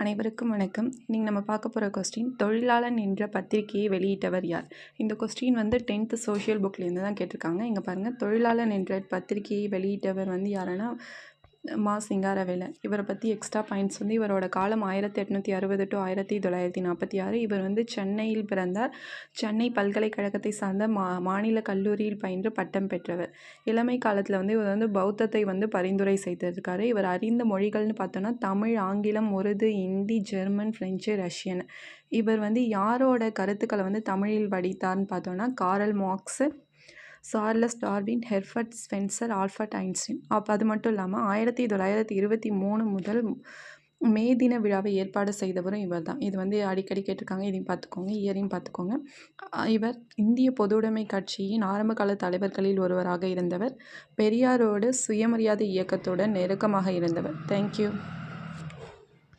அனைவருக்கும் வணக்கம். இன்னைக்கு நம்ம பார்க்க போகிற கொஸ்டின், தொழிலாளன் என்ற பத்திரிகையை வெளியிட்டவர் யார்? இந்த கொஸ்டின் வந்து 10th சோஷியல் புக்லேருந்து தான் கேட்டிருக்காங்க. இங்கே பாருங்கள், தொழிலாளன் என்ற பத்திரிகையை வெளியிட்டவர் வந்து யாருன்னா மா. சிங்காரவேலன். இவரை பற்றி எக்ஸ்ட்ரா பாயிண்ட்ஸ் வந்து இவரோட காலம் 1860 to 1946. இவர் வந்து சென்னையில் பிறந்தார். சென்னை பல்கலைக்கழகத்தை சார்ந்த மாநில கல்லூரியில் பயின்று பட்டம் பெற்றவர். இளமை காலத்தில் வந்து இவர் வந்து பௌத்தத்தை வந்து பரிந்துரை செய்திருக்காரு. இவர் அறிந்த மொழிகள்னு பார்த்தோன்னா தமிழ், ஆங்கிலம், Urdu, Hindi, German, French, Russian. இவர் வந்து யாரோட கருத்துக்களை வந்து தமிழில் வடித்தார்னு பார்த்தோன்னா Karl Marx, Charles Darwin, Herbert Spencer, Albert Einstein. அது மட்டும் இல்லாமல் 1923 முதல் மே தின விழாவை ஏற்பாடு செய்தவரும் இவர் தான். இது வந்து அடிக்கடி கேட்டிருக்காங்க. இதையும் பார்த்துக்கோங்க, இயரையும் பார்த்துக்கோங்க. இவர் இந்திய பொதுவுடைமை கட்சியின் ஆரம்பகால தலைவர்களில் ஒருவராக இருந்தவர். பெரியாரோடு சுயமரியாதை இயக்கத்துடன் நெருக்கமாக இருந்தவர். தேங்க்யூ.